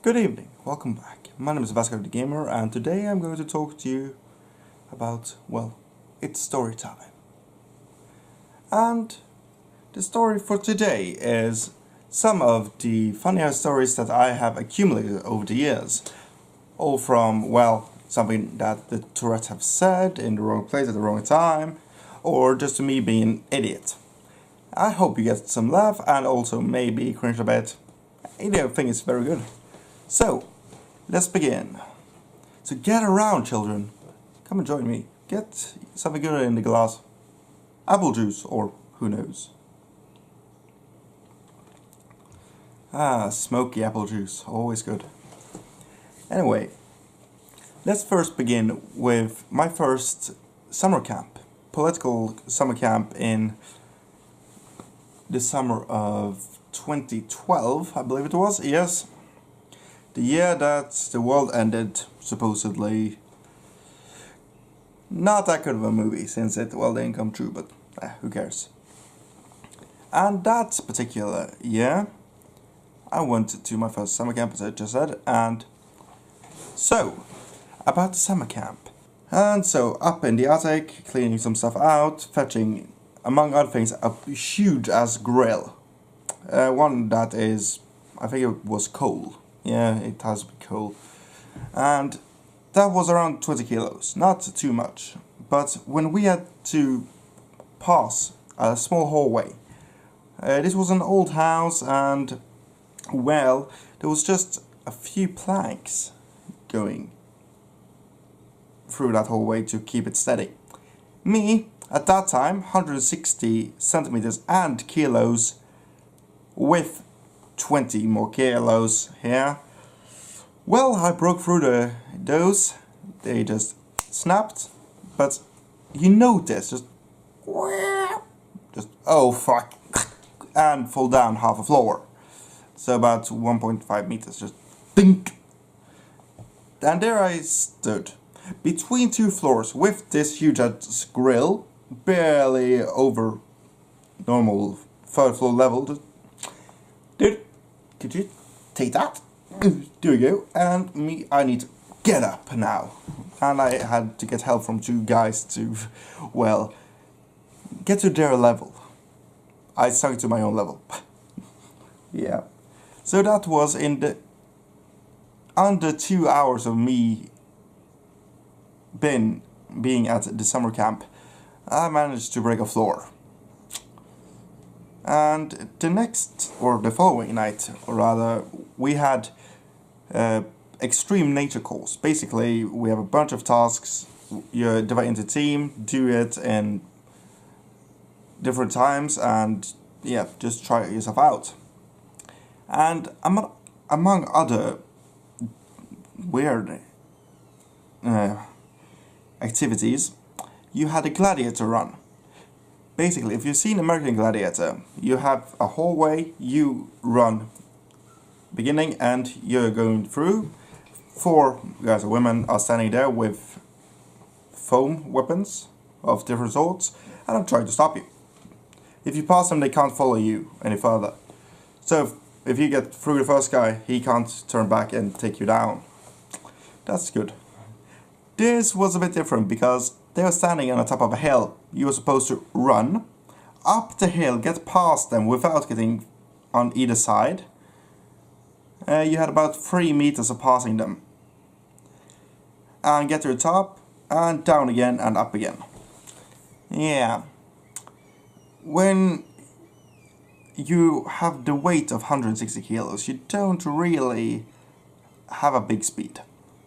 Good evening, welcome back. My name is Vasco the Gamer, and today I'm going to talk to you about, well, it's story time. And the story for today is some of the funnier stories that I have accumulated over the years. All from, well, something that the Tourette's have said in the wrong place at the wrong time, or just me being an idiot. I hope you get some laugh and also maybe cringe a bit. I think it's very good. So, let's begin. So get around, children. Come and join me. Get something good in the glass. Apple juice, or who knows. Smoky apple juice. Always good. Anyway, let's first begin with my first summer camp. Political summer camp in the summer of 2012, I believe it was. Yes. The year that the world ended, supposedly. Not that good of a movie, since it, well, didn't come true, but who cares. And that particular year, I went to my first summer camp, as I just said, and so, about the summer camp. And so, up in the attic, cleaning some stuff out, fetching, among other things, a huge-ass grill. One that is, I think it was coal. Yeah, it has been coal. And that was around 20 kilos, not too much. But when we had to pass a small hallway, this was an old house and, well, there was just a few planks going through that hallway to keep it steady. Me, at that time, 160 centimeters and kilos, with 20 more kilos here. Well, I broke through those. They just snapped. But you notice, just oh fuck, and fall down half a floor. So about 1.5 meters, just dink. And there I stood, between two floors, with this huge grill, barely over normal third floor level. Just, dude, could you take that? There you go. And me, I need to get up now. And I had to get help from two guys to, well, get to their level. I sunk to my own level. Yeah. So that was in the under 2 hours of me being at the summer camp. I managed to break a floor. And the next, or the following night, or rather, we had extreme nature course. Basically, we have a bunch of tasks. You divide into team, do it in different times, and yeah, just try yourself out. And among other weird activities, you had a gladiator run. Basically, if you've seen American Gladiator, you have a hallway, you run beginning and you're going through. 4 guys or women are standing there with foam weapons of different sorts and I'm trying to stop you. If you pass them, they can't follow you any further. So if you get through the first guy, he can't turn back and take you down. That's good. This was a bit different because they were standing on the top of a hill. You were supposed to run up the hill, get past them without getting on either side. You had about 3 meters of passing them. And get to the top, and down again, and up again. Yeah. When you have the weight of 160 kilos, you don't really have a big speed.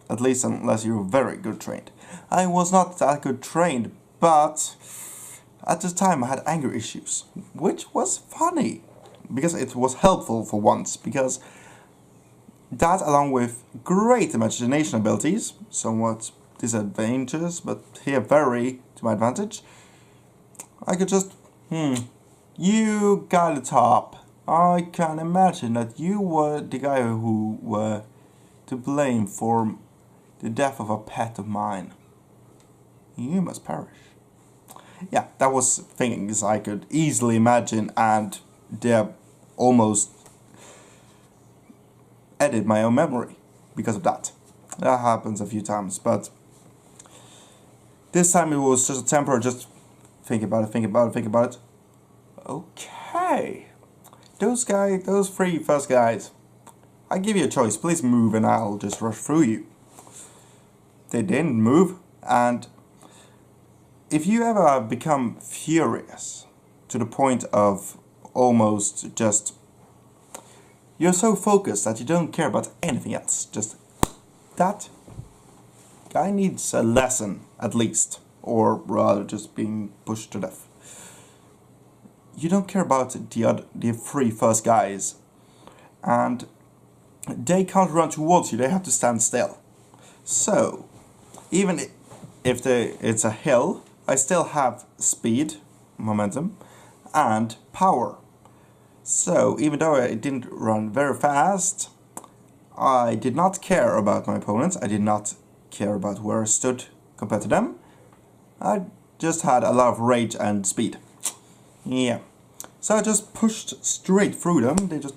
At least unless you're very good trained. I was not that good trained, but at the time I had anger issues, which was funny, because it was helpful for once, because that along with great imagination abilities, somewhat disadvantageous, but here very to my advantage, I could just, you got the top. I can imagine that you were the guy who were to blame for the death of a pet of mine. You must perish. Yeah, that was things I could easily imagine, and they're almost edit my own memory because of that. That happens a few times, but this time it was just a temporary, just think about it. Okay. Those three first guys, I give you a choice, please move and I'll just rush through you. They didn't move, and if you ever become furious to the point of almost just, you're so focused that you don't care about anything else, just that guy needs a lesson at least, or rather just being pushed to death. You don't care about the three first guys, and they can't run towards you, they have to stand still. So, even if it's a hill, I still have speed, momentum, and power. So, even though I didn't run very fast, I did not care about my opponents, I did not care about where I stood compared to them. I just had a lot of rage and speed. Yeah. So I just pushed straight through them. They just,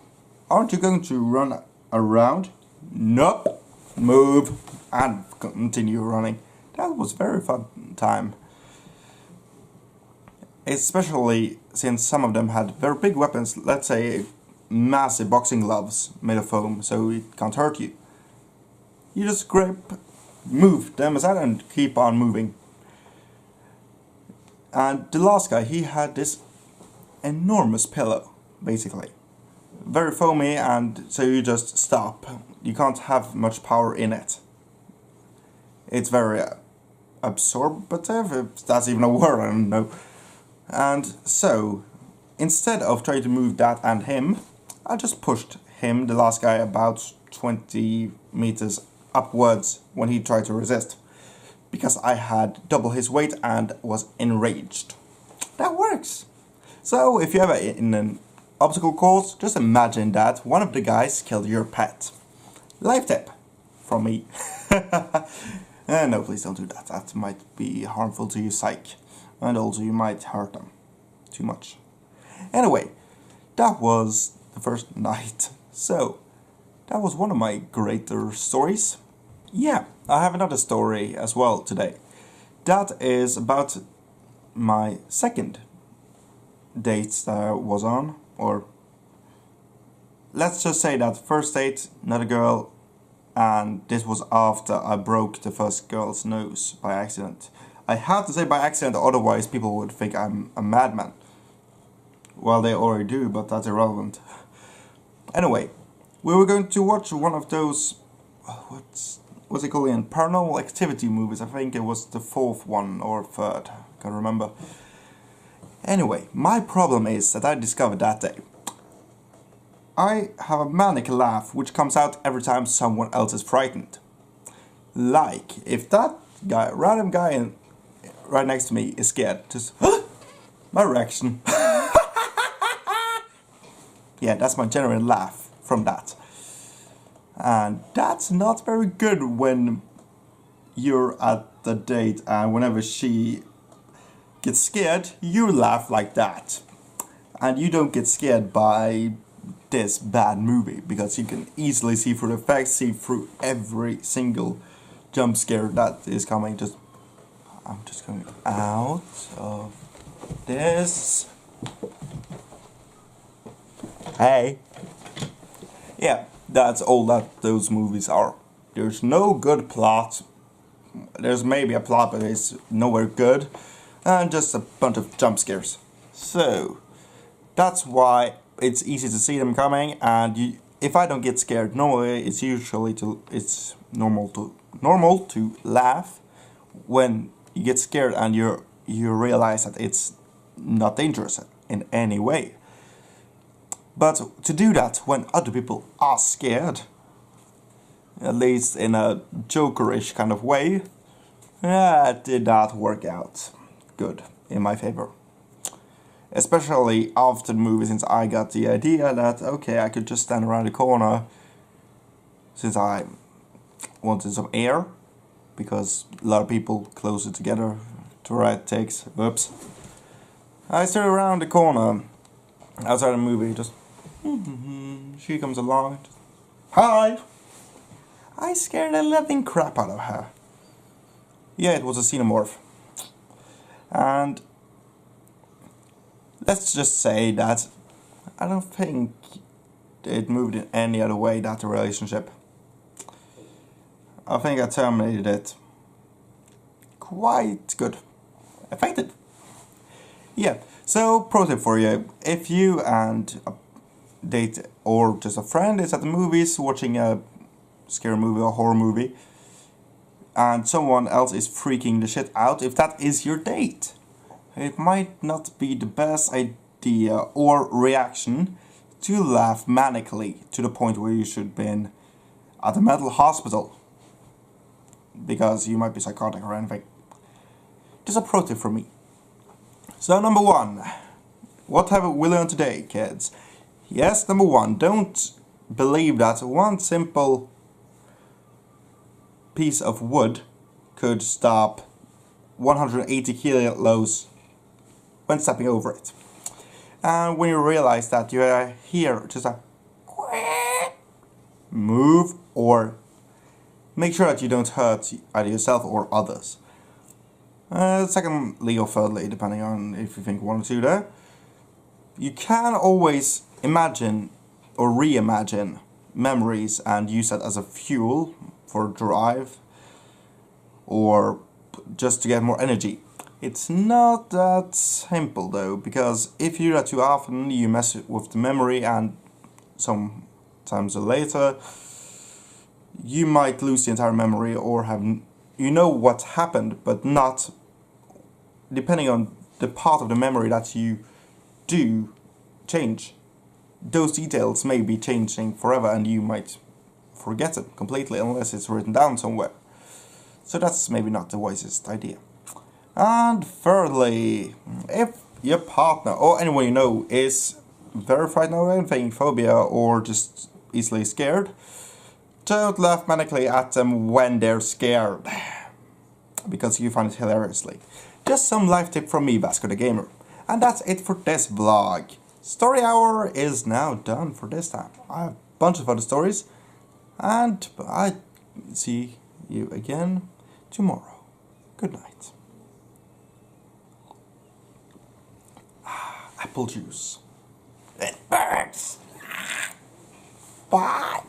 aren't you going to run around? Nope. Move and continue running. That was very fun time. Especially since some of them had very big weapons, let's say massive boxing gloves made of foam, so it can't hurt you. You just grip, move them aside and keep on moving. And the last guy, he had this enormous pillow, basically. Very foamy, and so you just stop. You can't have much power in it. It's very absorbative, if that's even a word, I don't know. And so, instead of trying to move that and him, I just pushed him, the last guy, about 20 meters upwards when he tried to resist. Because I had double his weight and was enraged. That works! So, if you're ever in an obstacle course, just imagine that one of the guys killed your pet. Life tip from me. No, please don't do that. That might be harmful to your psyche. And also you might hurt them too much. Anyway, that was the first night. So, that was one of my greater stories. Yeah, I have another story as well today. That is about my second date that I was on, or let's just say that first date, another girl, and this was after I broke the first girl's nose by accident. I have to say by accident, otherwise people would think I'm a madman. Well, they already do, but that's irrelevant. Anyway, we were going to watch one of those, what's it called again? Paranormal Activity movies. I think it was the fourth one or third, I can't remember. Anyway, my problem is that I discovered that day, I have a manic laugh which comes out every time someone else is frightened. Like, if that guy, random guy right next to me is scared, just, my reaction. Yeah, that's my genuine laugh from that. And that's not very good when you're at the date and whenever she gets scared, you laugh like that. And you don't get scared by this bad movie, because you can easily see through the effects, see through every single jump scare that is coming. I'm just going out of this. Hey. Yeah, that's all that those movies are. There's no good plot. There's maybe a plot, but it's nowhere good. And just a bunch of jump scares. So, that's why it's easy to see them coming, and if I don't get scared, normally it's normal to laugh when you get scared and you realize that it's not dangerous in any way. But to do that when other people are scared, at least in a jokerish kind of way, that did not work out good in my favor. Especially after the movie, since I got the idea that, okay, I could just stand around the corner, since I wanted some air, because a lot of people closer together to write takes, whoops. I stood around the corner, outside the movie, just, she comes along, Hi! I scared the living crap out of her. Yeah, it was a xenomorph. And let's just say that I don't think it moved in any other way, that relationship. I think I terminated it quite good. Effective. Yeah, so pro tip for you. If you and a date or just a friend is at the movies watching a scary movie or horror movie, and someone else is freaking the shit out, if that is your date, it might not be the best idea or reaction to laugh manically to the point where you should be in at a mental hospital because you might be psychotic or anything. Just a pro tip from me. So number 1, what have we learned today, kids? Yes, number 1, don't believe that one simple piece of wood could stop 180 kilos when stepping over it. And when you realize that you hear just a move, or make sure that you don't hurt either yourself or others. Secondly or thirdly, depending on if you think one or two there, you can always imagine or reimagine memories and use that as a fuel for drive or just to get more energy. It's not that simple though, because if you do that too often, you mess with the memory, and sometimes later you might lose the entire memory or have, you know what happened, but not, depending on the part of the memory that you do change, those details may be changing forever and you might forget it completely unless it's written down somewhere. So that's maybe not the wisest idea. And thirdly, if your partner or anyone you know is very frightened of anything, phobia, or just easily scared, don't laugh manically at them when they're scared, because you find it hilariously. Just some life tip from me, Vasco the Gamer. And that's it for this vlog. Story hour is now done for this time. I have a bunch of other stories, and I see you again tomorrow. Good night. Apple juice. It burns. Bye.